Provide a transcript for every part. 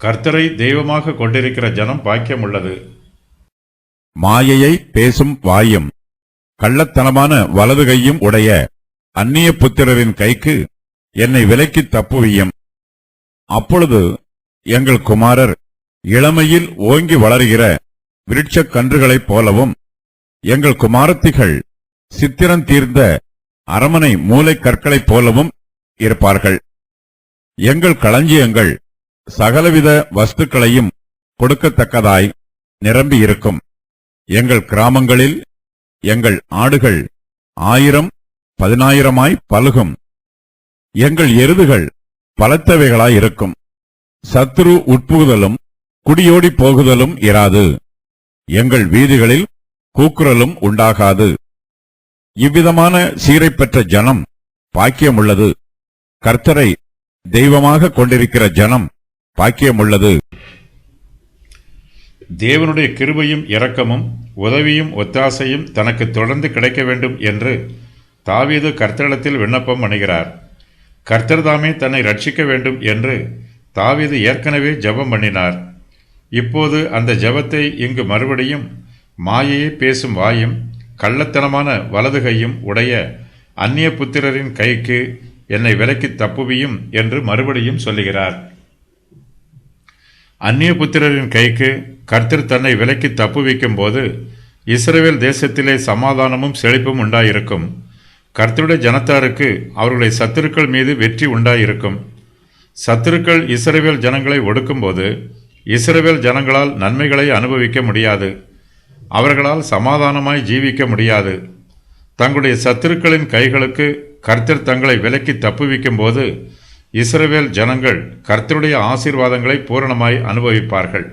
கர்த்தரை தெய்வமாக கொண்டிருக்கிற ஜனம் பாக்கியம் உள்ளது. மாயையை பேசும் வாயும் கள்ளத்தனமான வலது கையும் உடைய அந்நிய புத்திரரின் கைக்கு என்னை விலக்கி தப்புவியும். அப்பொழுது எங்கள் குமாரர் இளமையில் ஓங்கி வளருகிற விருட்சக் கன்றுகளைப் போலவும் எங்கள் குமாரத்திகள் சித்திரம் தீர்ந்த அரமனை மூலைக் கற்களைப் போலவும் இருப்பார்கள். எங்கள் களஞ்சியங்கள் சகலவித வஸ்துக்களையும் கொடுக்கத்தக்கதாய் நிரம்பியிருக்கும். எங்கள் கிராமங்களில் எங்கள் ஆடுகள் 1000 10,000 பலுகும். எங்கள் எருதுகள் பலத்தவைகளாயிருக்கும். சத்துரு உட்புகுதலும் குடியோடி போகுதலும் இராது. எங்கள் வீதிகளில் கூக்குரலும் உண்டாகாது. இவ்விதமான சீரை பெற்ற ஜனம் பாக்கியமுள்ளது. கர்த்தரை தெய்வமாக கொண்டிருக்கிற ஜனம் பாக்கியமுள்ளது. தேவனுடைய கிருபையும் இரக்கமும் உதவியும் ஒத்தாசையும் தனக்கு தொடர்ந்து கிடைக்க வேண்டும் என்று தாவீது கர்த்தரிடத்தில் விண்ணப்பம் பண்ணுகிறார். கர்த்தர் தாமே தன்னை ரட்சிக்க வேண்டும் என்று தாவீது ஏற்கனவே ஜெபம் பண்ணினார். இப்போது அந்த ஜெபத்தை இங்கு மறுபடியும் மாயையை பேசும் வாயும் கள்ளத்தனமான வலது கையும் உடைய அந்நிய புத்திரரின் கைக்கு என்னை விலக்கி தப்புவியும் என்று மறுபடியும் சொல்லுகிறார். அந்நிய புத்திரரின் கைக்கு கர்த்தர் தன்னை விலக்கி தப்புவிக்கும் போது இஸ்ரவேல் தேசத்திலே சமாதானமும் செழிப்பும் உண்டாயிருக்கும். கர்த்தருடைய ஜனத்தாருக்கு அவர்களுடைய சத்துருக்கள் மீது வெற்றி உண்டாயிருக்கும். சத்துருக்கள் இஸ்ரவேல் ஜனங்களை ஒடுக்கும்போது இஸ்ரவேல் ஜனங்களால் நன்மைகளை அனுபவிக்க முடியாது. அவர்களால் சமாதானமாய் ஜீவிக்க முடியாது. தங்களுடைய சத்துருக்களின் கைகளுக்கு கர்த்தர் தங்களை விலக்கி தப்புவிக்கும் போது இஸ்ரவேல் ஜனங்கள் கர்த்தருடைய ஆசீர்வாதங்களை பூரணமாய் அனுபவிப்பார்கள்.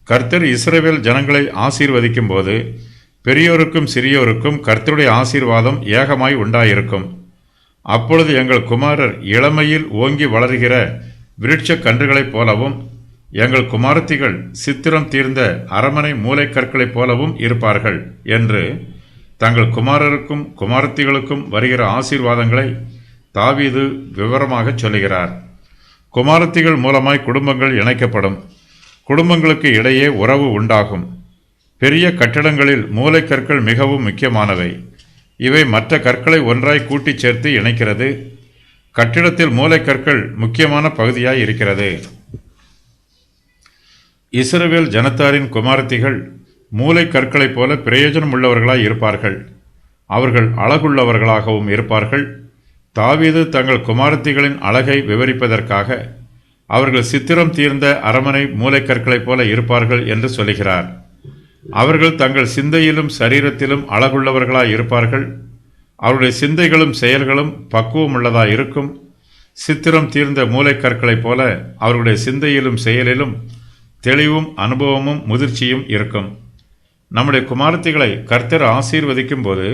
கர்த்தர் இஸ்ரவேல் ஜனங்களை ஆசீர்வதிக்கும் போது பெரியோருக்கும் சிறியோருக்கும் கர்த்தருடைய ஆசீர்வாதம் ஏகமாய் உண்டாயிருக்கும். அப்பொழுது எங்கள் குமாரர் இளமையில் ஓங்கி வளர்கிற விருட்சக் கன்றுகளைப் போலவும் எங்கள் குமாரத்திகள் சித்திரம் தீர்ந்த அரமனை மூலைக்கற்களைப் போலவும் இருப்பார்கள் என்று தங்கள் குமாரருக்கும் குமாரத்திகளுக்கும் வருகிற ஆசீர்வாதங்களை தாவீது விவரமாக சொல்லுகிறார். குமாரத்திகள் மூலமாய் குடும்பங்கள் இணைக்கப்படும். குடும்பங்களுக்கு இடையே உறவு உண்டாகும். பெரிய கட்டிடங்களில் மூலைக்கற்கள் மிகவும் முக்கியமானவை. இவை மற்ற கற்களை ஒன்றாய் கூட்டிச் சேர்த்து இணைக்கிறது. கட்டிடத்தில் மூலைக்கற்கள் முக்கியமான பகுதியாய் இருக்கிறது. இஸ்ரவேல் ஜனத்தாரின் குமாரத்திகள் மூலைக்கற்களைப் போல பிரயோஜனம் உள்ளவர்களாய் இருப்பார்கள். அவர்கள் அழகுள்ளவர்களாகவும் இருப்பார்கள். தாவீது தங்கள் குமாரத்திகளின் அழகை விவரிப்பதற்காக அவர்கள் சித்திரம் தீர்ந்த அரமனை மூலைக்கற்களைப் போல இருப்பார்கள் என்று சொல்லுகிறார். அவர்கள் தங்கள் சிந்தையிலும் சரீரத்திலும் அழகுள்ளவர்களாய் இருப்பார்கள். அவருடைய சிந்தைகளும் செயல்களும் பக்குவமுள்ளதாய் இருக்கும். சித்திரம் தீர்ந்த மூலைக்கற்களைப் போல அவர்களுடைய சிந்தையிலும் செயலிலும் தெளிவும் அனுபவமும் முதிர்ச்சியும் இருக்கும். நம்முடைய குமாரத்திகளை கர்த்தர் ஆசீர்வதிக்கும் போது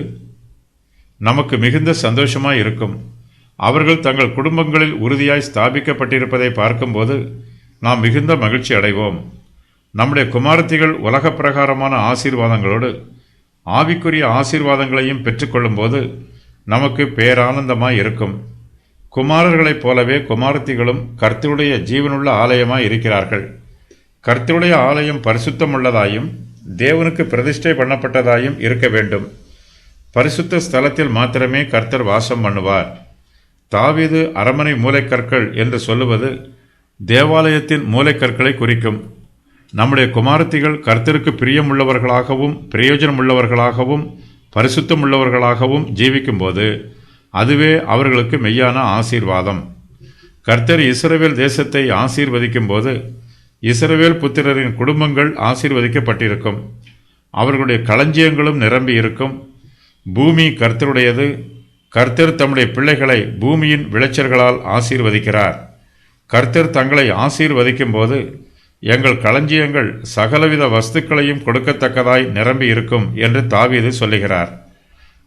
நமக்கு மிகுந்த சந்தோஷமாய் இருக்கும். அவர்கள் தங்கள் குடும்பங்களில் உறுதியாய் ஸ்தாபிக்கப்பட்டிருப்பதை பார்க்கும்போது நாம் மிகுந்த மகிழ்ச்சி அடைவோம். நம்முடைய குமாரத்திகள் உலக பிரகாரமான ஆசீர்வாதங்களோடு ஆவிக்குரிய ஆசீர்வாதங்களையும் பெற்றுக்கொள்ளும் போது நமக்கு பேரானந்தமாய் இருக்கும். குமாரர்களைப் போலவே குமாரத்திகளும் கர்த்தருடைய ஜீவனுள்ள ஆலயமாய் இருக்கிறார்கள். கர்த்தருடைய ஆலயம் பரிசுத்தமுள்ளதாயும் தேவனுக்கு பிரதிஷ்டை பண்ணப்பட்டதாயும் இருக்க வேண்டும். பரிசுத்த ஸ்தலத்தில் மாத்திரமே கர்த்தர் வாசம் பண்ணுவார். தாவீது அரமனை மூலைக்கற்கள் என்று சொல்லுவது தேவாலயத்தின் மூலைக்கற்களை குறிக்கும். நம்முடைய குமாரத்திகள் கர்த்தருக்கு பிரியமுள்ளவர்களாகவும் பிரயோஜனமுள்ளவர்களாகவும் பரிசுத்தமுள்ளவர்களாகவும் ஜீவிக்கும்போது அதுவே அவர்களுக்கு மெய்யான ஆசீர்வாதம். கர்த்தர் இஸ்ரவேல் தேசத்தை ஆசீர்வதிக்கும் போது இஸ்ரவேல் புத்திரரின் குடும்பங்கள் ஆசீர்வதிக்கப்பட்டிருக்கும். அவர்களுடைய களஞ்சியங்களும் நிரம்பி இருக்கும். பூமி கர்த்தருடையது. கர்த்தர் தம்முடைய பிள்ளைகளை பூமியின் விளைச்சல்களால் ஆசீர்வதிக்கிறார். கர்த்தர் தங்களை ஆசீர்வதிக்கும் போது எங்கள் களஞ்சியங்கள் சகலவித வஸ்துக்களையும் கொடுக்கத்தக்கதாய் நிரம்பி இருக்கும் என்று தாவீது சொல்லுகிறார்.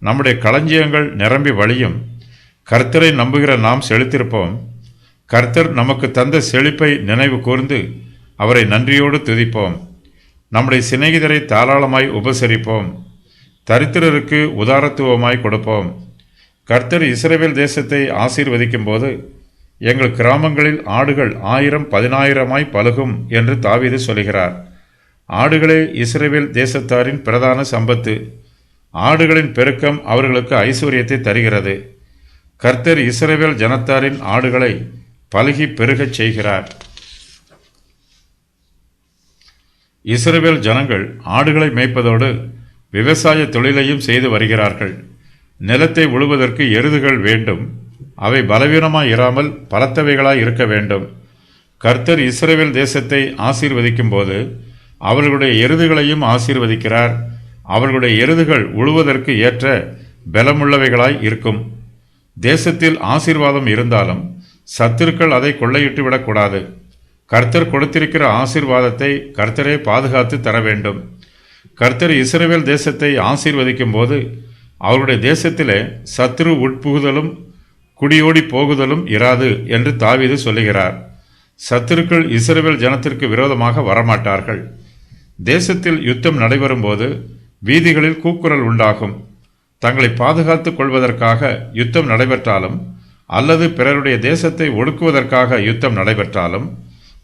நம்முடைய களஞ்சியங்கள் நிரம்பி வழியும். கர்த்தரை நம்புகிற நாம் செழித்திருப்போம். கர்த்தர் நமக்கு தந்த செழிப்பை நினைவு கூர்ந்து அவரை நன்றியோடு துதிப்போம். நம்முடைய சிநேகிதரை தாராளமாய் உபசரிப்போம். தரித்திரருக்கு உதாரத்துவமாய் கொடுப்போம். கர்த்தர் இஸ்ரவேல் தேசத்தை ஆசீர்வதிக்கும் போது எங்கள் கிராமங்களில் ஆடுகள் 1000 10,000 பலுகும் என்று தாவீது சொல்கிறார். ஆடுகளே இஸ்ரவேல் தேசத்தாரின் பிரதான சம்பத்து. ஆடுகளின் பெருக்கம் அவர்களுக்கு ஐஸ்வர்யத்தை தருகிறது. கர்த்தர் இஸ்ரவேல் ஜனத்தாரின் ஆடுகளை பலுகி பெருகச் செய்கிறார். இஸ்ரவேல் ஜனங்கள் ஆடுகளை மேய்ப்பதோடு விவசாய தொழிலையும் செய்து வருகிறார்கள். நிலத்தை உழுவதற்கு எருதுகள் வேண்டும். அவை பலவீனமாய் இராமல் பலத்தவைகளாய் இருக்க வேண்டும். கர்த்தர் இஸ்ரவேல் தேசத்தை ஆசீர்வதிக்கும் போது அவர்களுடைய எருதுகளையும் ஆசீர்வதிக்கிறார். அவர்களுடைய எருதுகள் உழுவதற்கு ஏற்ற பலமுள்ளவைகளாய் இருக்கும். தேசத்தில் ஆசீர்வாதம் இருந்தாலும் சத்துருக்கள் அதை கொள்ளையிட்டு விடக்கூடாது. கர்த்தர் கொடுத்திருக்கிற ஆசீர்வாதத்தை கர்த்தரே பாதுகாத்து தர வேண்டும். கர்த்தர் இஸ்ரவேல் தேசத்தை ஆசீர்வதிக்கும் போது அவருடைய தேசத்திலே சத்துரு உட்புகுதலும் குடியோடி போகுதலும் இராது என்று தாவீது சொல்லுகிறார். சத்துருக்கள் இஸ்ரவேல் ஜனத்திற்கு விரோதமாக வரமாட்டார்கள். தேசத்தில் யுத்தம் நடைபெறும் போது வீதிகளில் கூக்குரல் உண்டாகும். தங்களை பாதுகாத்துக் கொள்வதற்காக யுத்தம் நடைபெற்றாலும் அல்லது பிறருடைய தேசத்தை ஒடுக்குவதற்காக யுத்தம் நடைபெற்றாலும்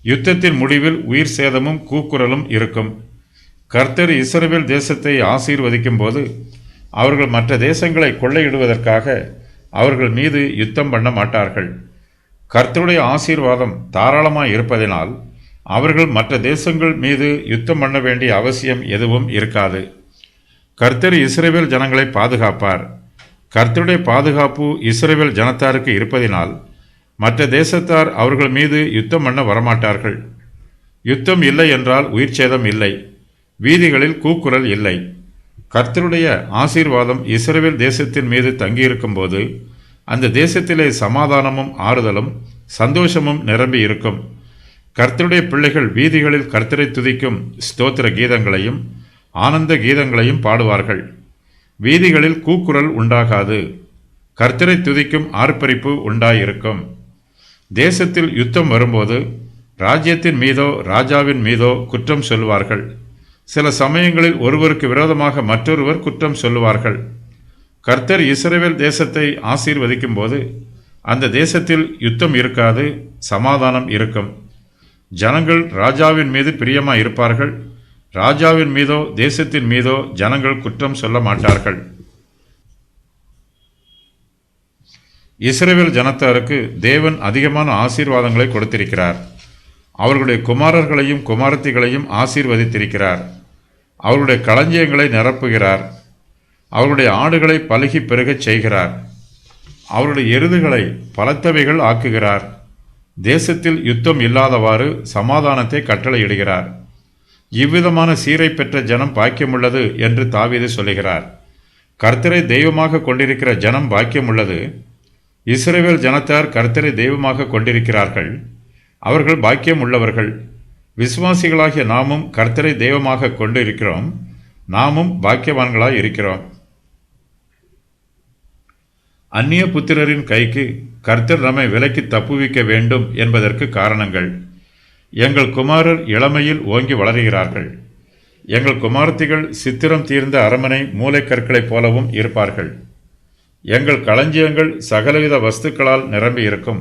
யுத்தத்தின் முடிவில் உயிர் சேதமும் கூக்குரலும் இருக்கும். கர்த்தர் இஸ்ரவேல் தேசத்தை ஆசீர்வதிக்கும் போது அவர்கள் மற்ற தேசங்களை கொள்ளையிடுவதற்காக அவர்கள் மீது யுத்தம் பண்ண மாட்டார்கள். கர்த்தருடைய ஆசீர்வாதம் தாராளமாய் இருப்பதினால் அவர்கள் மற்ற தேசங்கள் மீது யுத்தம் பண்ண வேண்டிய அவசியம் எதுவும் இருக்காது. கர்த்தர் இஸ்ரவேல் ஜனங்களை பாதுகாப்பார். கர்த்தருடைய பாதுகாப்பு இஸ்ரவேல் ஜனத்தாருக்கு இருப்பதினால் மற்ற தேசத்தார் அவர்கள் மீது யுத்தம் பண்ண வரமாட்டார்கள். யுத்தம் இல்லை என்றால் உயிர் சேதம் இல்லை. வீதிகளில் கூக்குரல் இல்லை. கர்த்தருடைய ஆசீர்வாதம் இஸ்ரவேல் தேசத்தின் மீது தங்கியிருக்கும் போது அந்த தேசத்திலே சமாதானமும் ஆறுதலும் சந்தோஷமும் நிரம்பி இருக்கும். கர்த்தருடைய பிள்ளைகள் வீதிகளில் கர்த்தரை துதிக்கும் ஸ்தோத்திர கீதங்களையும் ஆனந்த கீதங்களையும் பாடுவார்கள். வீதிகளில் கூக்குரல் உண்டாகாது. கர்த்தரை துதிக்கும் ஆர்ப்பரிப்பு உண்டாயிருக்கும். தேசத்தில் யுத்தம் வரும்போது ராஜ்யத்தின் மீதோ ராஜாவின் மீதோ குற்றம் சொல்வார்கள். சில சமயங்களில் ஒருவருக்கு விரோதமாக மற்றொருவர் குற்றம் சொல்லுவார்கள். கர்த்தர் இஸ்ரவேல் தேசத்தை ஆசீர்வதிக்கும் போது அந்த தேசத்தில் யுத்தம் இருக்காது, சமாதானம் இருக்கும். ஜனங்கள் ராஜாவின் மீது பிரியமாய் இருப்பார்கள். ராஜாவின் மீதோ தேசத்தின் மீதோ ஜனங்கள் குற்றம் சொல்ல மாட்டார்கள். இஸ்ரவேல் ஜனத்தாருக்கு தேவன் அதிகமான ஆசீர்வாதங்களை கொடுத்திருக்கிறார். அவர்களுடைய குமாரர்களையும் குமாரத்திகளையும் ஆசீர்வதித்திருக்கிறார். அவருடைய களஞ்சியங்களை நிரப்புகிறார். அவருடைய ஆடுகளை பலுகி பெருகச் செய்கிறார். அவருடைய எருதுகளை பலத்தவைகள் ஆக்குகிறார். தேசத்தில் யுத்தம் இல்லாதவாறு சமாதானத்தை கட்டளையிடுகிறார். இவ்விதமான சீரை பெற்ற ஜனம் பாக்கியமுள்ளது என்று தாவீது சொல்லுகிறார். கர்த்தரை தெய்வமாக கொண்டிருக்கிற ஜனம் பாக்கியமுள்ளது. இஸ்ரவேல் ஜனத்தார் கர்த்தரை தெய்வமாக கொண்டிருக்கிறார்கள். அவர்கள் பாக்கியம் உள்ளவர்கள். விசுவாசிகளாகிய நாமும் கர்த்தரை தெய்வமாக கொண்டிருக்கிறோம். நாமும் பாக்கியவான்களாய் இருக்கிறோம். அந்நிய புத்திரரின் கைக்கு கர்த்தர் நம்மை விலக்கி தப்புவிக்க வேண்டும் என்பதற்கு காரணங்கள்: எங்கள் குமாரர் இளமையில் ஓங்கி வளருகிறார்கள். எங்கள் குமாரத்திகள் சித்திரம் தீர்ந்த அரமனை மூலைக்கற்களைப் போலவும் இருப்பார்கள். எங்கள் களஞ்சியங்கள் சகலவித வஸ்துக்களால் நிரம்பி இருக்கும்.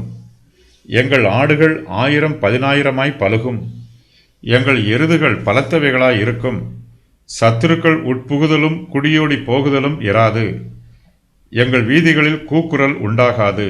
எங்கள் ஆடுகள் 1000 10,000 பலுகும். எங்கள் எருதுகள் பலத்தவைகளாய் இருக்கும். சத்துருக்கள் உட்புகுதலும் குடியோடி போகுதலும் இராது. எங்கள் வீதிகளில் கூக்குரல் உண்டாகாது.